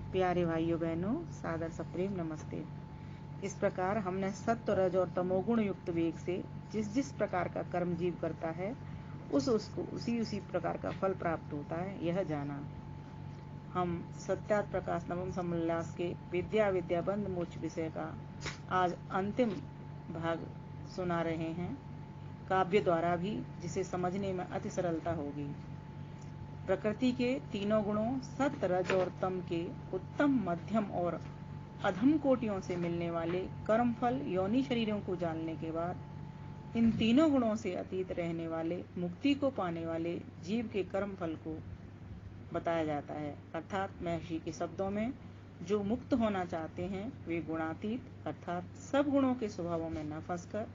प्यारे भाइयों बहनों, सादर सप्रेम नमस्ते। इस प्रकार हमने सत्व, रज और तमोगुण युक्त वेग से जिस जिस प्रकार का कर्म जीव करता है उसको उसी प्रकार का फल प्राप्त होता है, यह जाना। हम सत्यार्थ प्रकाश नवम समोल्लास के विद्या बंध मोक्ष विषय का आज अंतिम भाग सुना रहे हैं, काव्य द्वारा भी, जिसे समझने में अति सरलता होगी। प्रकृति के तीनों गुणों सत, रज और तम के उत्तम, मध्यम और अधम कोटियों से मिलने वाले कर्म फल योनि शरीरों को जानने के बाद इन तीनों गुणों से अतीत रहने वाले मुक्ति को पाने वाले जीव के कर्म फल को बताया जाता है। अर्थात महर्षि के शब्दों में, जो मुक्त होना चाहते हैं वे गुणातीत अर्थात सब गुणों के स्वभावों में न फंसकर,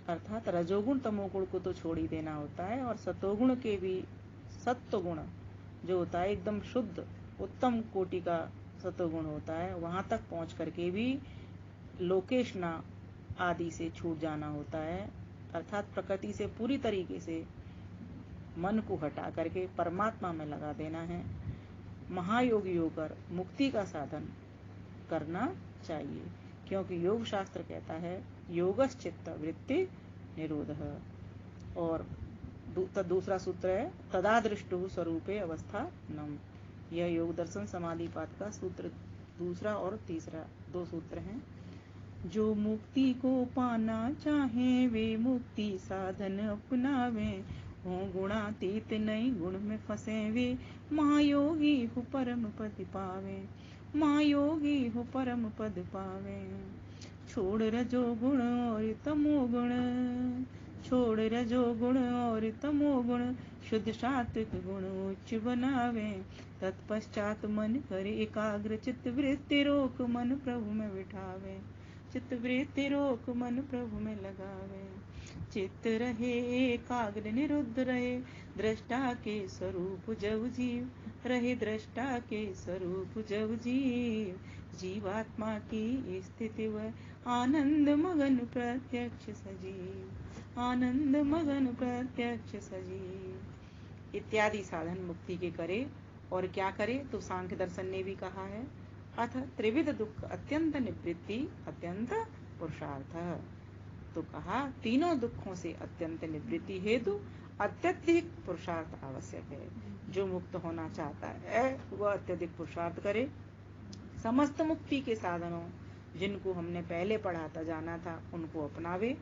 अर्थात रजोगुण तमोगुण को तो छोड़ ही देना होता है, और सतोगुण के भी, सत्व गुण जो होता है एकदम शुद्ध उत्तम कोटि का सतोगुण होता है, वहां तक पहुंच करके भी लोकेशना आदि से छूट जाना होता है। अर्थात प्रकृति से पूरी तरीके से मन को हटा करके परमात्मा में लगा देना है। महायोगी होकर मुक्ति का साधन करना चाहिए, क्योंकि योग शास्त्र कहता है योगश्चित्त वृत्ति निरोधः। और दूसरा सूत्र है तदादृष्टु स्वरूपे अवस्था नम। यह योग दर्शन समाधि पाठ का सूत्र दूसरा और तीसरा दो सूत्र हैं। जो मुक्ति को पाना चाहे वे मुक्ति साधन अपनावे, हो गुणातीत नहीं गुण में फंसे वे, महायोगी हो परम पद पावे, महायोगी हो परम पद पावे। छोड़ रजो गुण और तमो गुण, छोड़ रजो गुण और तमो गुण, शुद्ध सात्विक गुण उच्च बनावे, तत्पश्चात मन करे एकाग्र, चित्त वृत्ति रोक मन प्रभु में बिठावे, चित्त वृत्ति रोक मन प्रभु में लगावे। चित्त रहे एकाग्र निरुद्ध रहे, दृष्टा के स्वरूप जब जीव रहे, दृष्टा के स्वरूप जब जीव, जीवात्मा की स्थिति वह आनंद मगन प्रत्यक्ष सजीव, आनंद मगन प्रत्यक्ष सजीव। इत्यादि साधन मुक्ति के करे। और क्या करे तो सांख्य दर्शन ने भी कहा है, अथ त्रिविध दुख अत्यंत निवृत्ति अत्यंत पुरुषार्थ। तो कहा तीनों दुखों से अत्यंत निवृत्ति हेतु अत्यधिक पुरुषार्थ आवश्यक है। जो मुक्त होना चाहता है वह अत्यधिक पुरुषार्थ करे। समस्त मुक्ति के साधनों जिनको हमने पहले पढ़ा था, जाना था, उनको अपनावे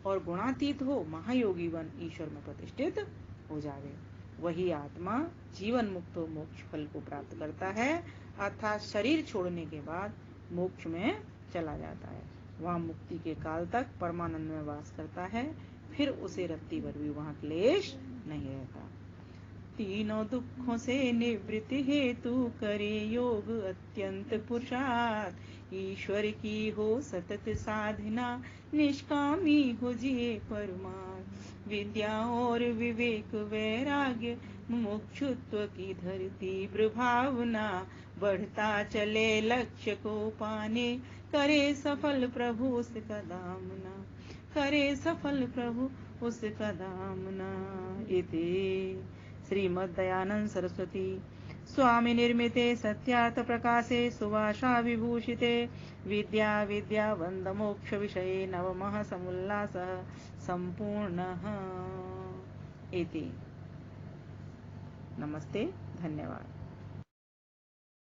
और गुणातीत हो महायोगी बन ईश्वर में प्रतिष्ठित हो जावे। वही आत्मा जीवन मुक्त हो मोक्ष फल को प्राप्त करता है, अर्थात शरीर छोड़ने के बाद मोक्ष में चला जाता है। वहाँ मुक्ति के काल तक परमानंद में वास करता है, फिर उसे रत्ती भर भी वहाँ क्लेश नहीं रहता। तीनों दुखों से निवृत्ति हेतु करे योग अत्यंत पुरुषार्थ, ईश्वर की हो सतत साधना, निष्कामी हो जिए परमार्थ, विद्या और विवेक वैराग्य मुमुक्षुत्व की धरती भावना, बढ़ता चले लक्ष्य को पाने, करे सफल प्रभु उसका दामना, करे सफल प्रभु उसका दामना। इति श्रीमद् दयानंद सरस्वती स्वामी निर्मिते सत्यार्थ प्रकाशे सुभाषा विभूषिते विद्या वंद मोक्ष विषये नवमः समुल्लासः संपूर्णः इति। नमस्ते, धन्यवाद।